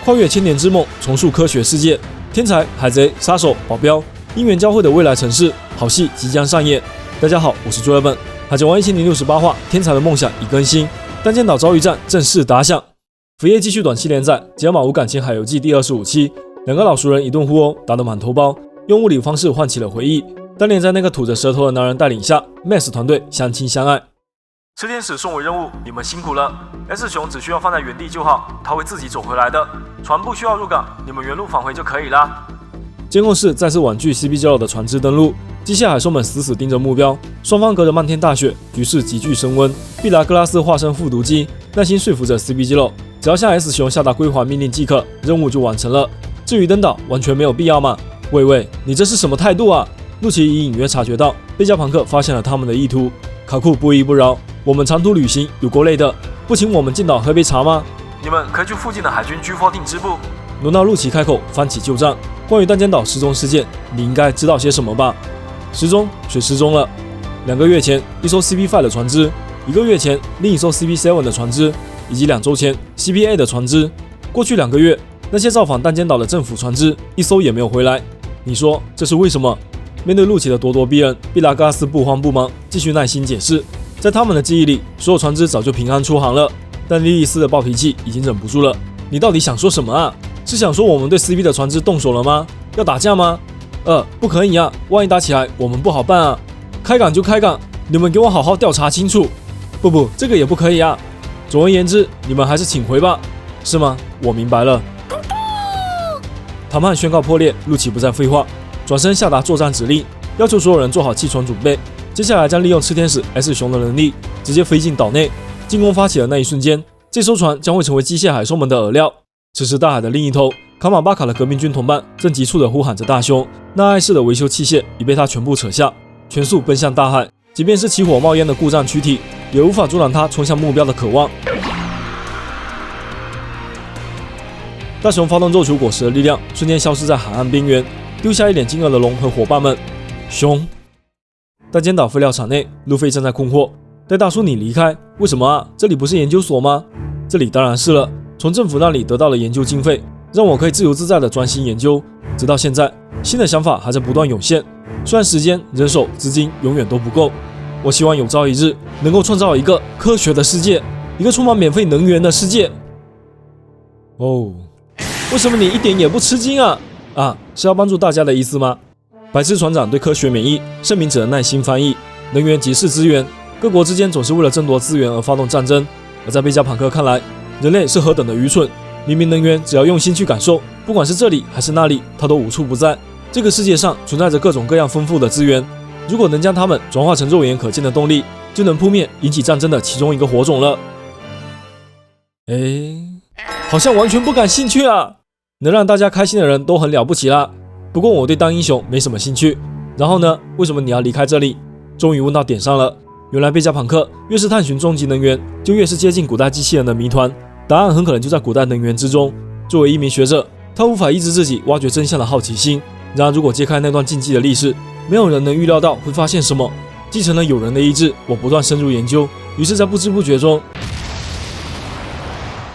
跨越千年之梦，重塑科学世界。天才、海贼、杀手、保镖，因缘交汇的未来城市，好戏即将上演。大家好，我是朱尔本。海贼王1068话，天才的梦想已更新，单剑岛遭遇战正式打响。福叶继续短期连载，解码无感情海游记第25期，两个老熟人一顿互殴，打得满头包，用物理方式唤起了回忆。当年在那个吐着舌头的男人带领下 ，Max 团队相亲相爱。吃天使送我任务，你们辛苦了。S 熊只需要放在原地就好，他会自己走回来的。船不需要入港，你们原路返回就可以啦。监控室再次婉拒 CP0 的船只登陆，机械海兽们死死盯着目标，双方隔着漫天大雪，局势急剧升温。毕达哥拉斯化身复读机，耐心说服着 CP0，只要向 S 熊下达归还命令即可，任务就完成了。至于登岛，完全没有必要嘛。喂，你这是什么态度啊？陆奇已隐约察觉到贝加庞克发现了他们的意图，卡库不依不饶。我们长途旅行有够累的，不请我们进岛喝杯茶吗？你们可以去附近的海军 G14 支部。轮到陆奇开口翻起旧账，关于弹间岛失踪事件，你应该知道些什么吧？失踪？谁失踪了？2个月前一艘 CP5 的船只，1个月前另一艘 CP7 的船只，以及2周前 CP8 的船只。过去2个月，那些造访弹间岛的政府船只一艘也没有回来。你说这是为什么？面对陆奇的咄咄逼人，毕达哥拉斯不慌不忙，继续耐心解释。在他们的记忆里，所有船只早就平安出航了，但莉莉丝的暴脾气已经忍不住了。你到底想说什么啊？是想说我们对 CP 的船只动手了吗？要打架吗？不可以啊，万一打起来我们不好办啊。开港就开港，你们给我好好调查清楚。不，这个也不可以啊。总而言之，你们还是请回吧。是吗？我明白了。谈判宣告破裂，陆奇不再废话，转身下达作战指令，要求所有人做好弃船准备。接下来将利用炽天使 S 熊的能力，直接飞进岛内。进攻发起的那一瞬间，这艘船将会成为机械海兽们的饵料。此时大海的另一头，卡马巴卡的革命军同伴正急促地呼喊着大雄，那碍事的维修器械已被他全部扯下，全速奔向大海。即便是起火冒烟的故障躯体，也无法阻挡他冲向目标的渴望。大雄发动肉球果实的力量，瞬间消失在海岸边缘，丢下一脸惊愕的龙和伙伴们。熊！弹间岛废料厂内，路飞正在困惑。带大叔你离开，为什么啊？这里不是研究所吗？这里当然是了，从政府那里得到了研究经费，让我可以自由自在的专心研究。直到现在，新的想法还在不断涌现。虽然时间、人手、资金永远都不够，我希望有朝一日能够创造一个科学的世界，一个充满免费能源的世界。哦，为什么你一点也不吃惊啊？是要帮助大家的意思吗？白痴船长对科学免疫，盛名只能耐心翻译。能源即是资源，各国之间总是为了争夺资源而发动战争。而在贝加庞克看来，人类是何等的愚蠢！明明能源只要用心去感受，不管是这里还是那里，它都无处不在。这个世界上存在着各种各样丰富的资源，如果能将它们转化成肉眼可见的动力，就能扑灭引起战争的其中一个火种了。好像完全不感兴趣啊！能让大家开心的人都很了不起啦。不过我对当英雄没什么兴趣。然后呢？为什么你要离开这里？终于问到点上了。原来贝加庞克越是探寻终极能源，就越是接近古代机器人的谜团。答案很可能就在古代能源之中。作为一名学者，他无法抑制自己挖掘真相的好奇心。然而，如果揭开那段禁忌的历史，没有人能预料到会发现什么。继承了友人的意志，我不断深入研究。于是，在不知不觉中，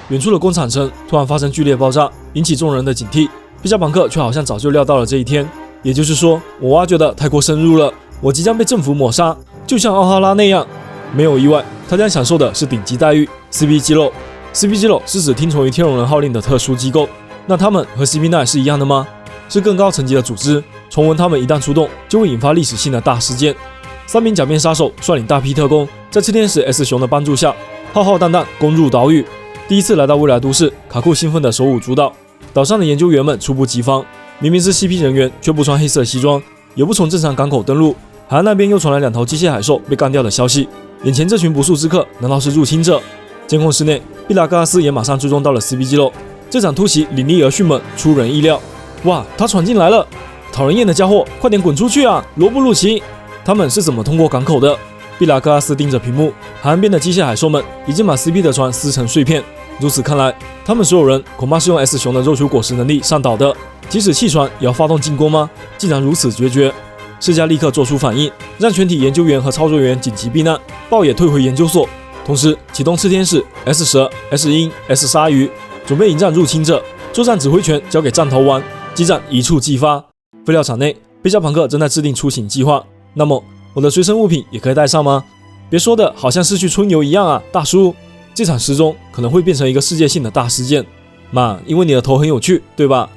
远处的工厂城突然发生剧烈爆炸，引起众人的警惕。贝加庞克却好像早就料到了这一天，也就是说，我挖掘的太过深入了，我即将被政府抹杀，就像奥哈拉那样。没有意外，他将享受的是顶级待遇。CP0 是指听从于天龙人号令的特殊机构，那他们和 CP9 是一样的吗？是更高层级的组织。重文他们一旦出动，就会引发历史性的大事件。3名假面杀手率领大批特工，在炽天使 S 熊的帮助下，浩浩荡荡攻入岛屿。第一次来到未来都市，卡库兴奋地手舞足蹈。岛上的研究员们猝不及防，明明是 CP 人员，却不穿黑色西装，也不从正常港口登陆。海岸那边又传来2头机械海兽被干掉的消息。眼前这群不速之客，难道是入侵者？监控室内，毕达哥拉斯也马上追踪到了 CP0。这场突袭凌厉而迅猛，出人意料。哇，他闯进来了！讨人厌的家伙，快点滚出去啊！罗布鲁奇，他们是怎么通过港口的？毕达哥拉斯盯着屏幕，海岸边的机械海兽们已经把 CP 的船撕成碎片。如此看来，他们所有人恐怕是用 S 熊的肉球果实能力上岛的。即使弃船，也要发动进攻吗？竟然如此决绝！世嘉立刻做出反应，让全体研究员和操作员紧急避难，豹也退回研究所，同时启动炽天使 S12、S 鹰、S 鲨鱼，准备迎战入侵者。作战指挥权交给战头丸，激战一触即发。废料场内，贝加庞克正在制定出行计划。那么，我的随身物品也可以带上吗？别说的好像失去春游一样啊，大叔！这场失踪可能会变成一个世界性的大事件。嘛，因为你的头很有趣，对吧？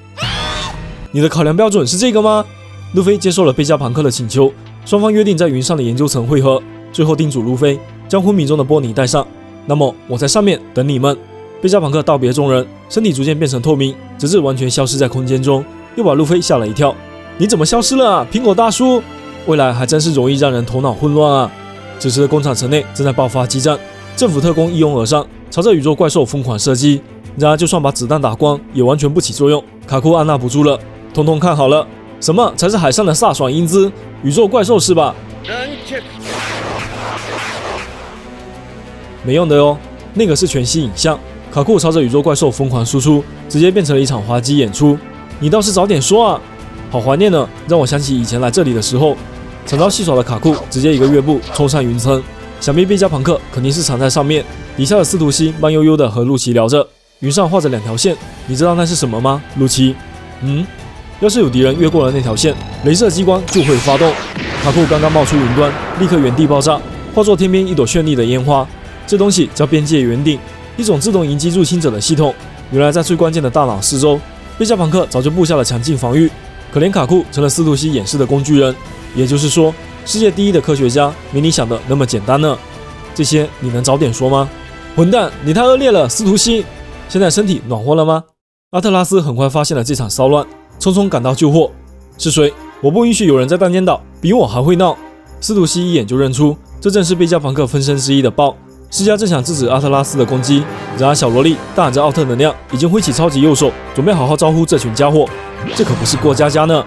你的考量标准是这个吗？路飞接受了贝加庞克的请求，双方约定在云上的研究层会合。最后叮嘱路飞将昏迷中的波尼带上。那么我在上面等你们。贝加庞克道别众人，身体逐渐变成透明，直至完全消失在空间中，又把路飞吓了一跳。你怎么消失了啊，苹果大叔？未来还真是容易让人头脑混乱啊！此时的工厂城内正在爆发激战，政府特工一拥而上，朝着宇宙怪兽疯狂射击。然而就算把子弹打光，也完全不起作用。卡库按捺不住了，统统看好了，什么才是海上的飒爽英姿？宇宙怪兽是吧？没用的哦，那个是全息影像。卡库朝着宇宙怪兽疯狂输出，直接变成了一场滑稽演出。你倒是早点说啊！好怀念呢，让我想起以前来这里的时候。惨遭戏耍的卡库直接一个跃步冲上云层，想必贝加庞克肯定是藏在上面。底下的斯图西慢悠悠地和露琪聊着，云上画着2条线，你知道那是什么吗？露琪，要是有敌人越过了那条线，雷射激光就会发动。卡库刚刚冒出云端，立刻原地爆炸，化作天边一朵绚丽的烟花。这东西叫边界圆顶，一种自动迎击入侵者的系统。原来在最关键的大脑四周，贝加庞克早就布下了强劲防御。可怜卡库成了斯图西掩饰的工具人。也就是说，世界第一的科学家没你想的那么简单呢。这些你能早点说吗？混蛋，你太恶劣了，斯图西！现在身体暖和了吗？阿特拉斯很快发现了这场骚乱，匆匆赶到救祸。是谁？我不允许有人在弹间岛比我还会闹。斯图西一眼就认出，这正是贝加庞克分身之一的豹。施加正想制止阿特拉斯的攻击，然而小萝莉大喊着奥特能量，已经挥起超级右手，准备好好招呼这群家伙。这可不是过家家呢。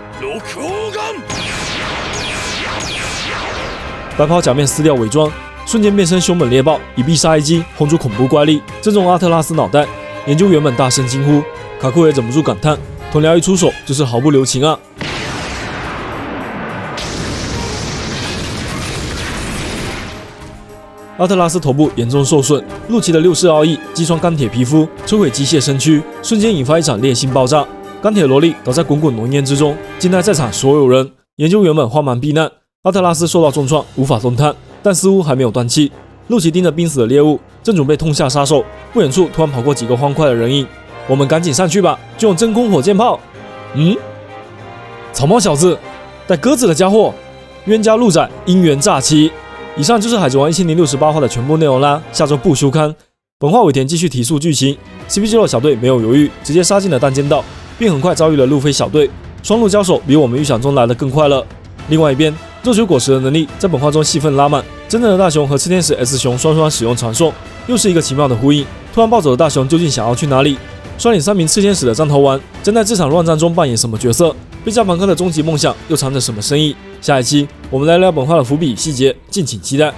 白袍假面撕掉伪装，瞬间变身凶猛猎豹，以必杀一击轰出恐怖怪力，正中阿特拉斯脑袋。研究员们大声惊呼，卡库也忍不住感叹：同僚一出手就是毫不留情啊！阿特拉斯头部严重受损，露琪的六式奥义击穿钢铁皮肤，摧毁机械身躯，瞬间引发一场烈性爆炸。钢铁萝莉倒在滚滚浓烟之中，惊呆在场所有人。研究员们慌忙避难。阿特拉斯受到重创，无法动弹，但似乎还没有断气。露琪盯着濒死的猎物，正准备痛下杀手，不远处突然跑过几个欢快的人影。我们赶紧上去吧，就用真空火箭炮。草帽小子，带鸽子的家伙，冤家路窄，姻缘诈欺。以上就是《海贼王》1068话的全部内容啦，下周不休刊。本话尾田继续提速剧情 ，CP0 小队没有犹豫，直接杀进了弹间岛，并很快遭遇了路飞小队。双路交手比我们预想中来得更快了。另外一边，肉球果实的能力在本话中戏份拉满，真正的大雄和赤天使 S 雄双双使用传送，又是一个奇妙的呼应。突然暴走的大雄究竟想要去哪里？率领3名赤天使的战头丸将在这场乱战中扮演什么角色？贝加庞克的终极梦想又藏着什么深意？下一期我们来聊本话的伏笔细节，敬请期待。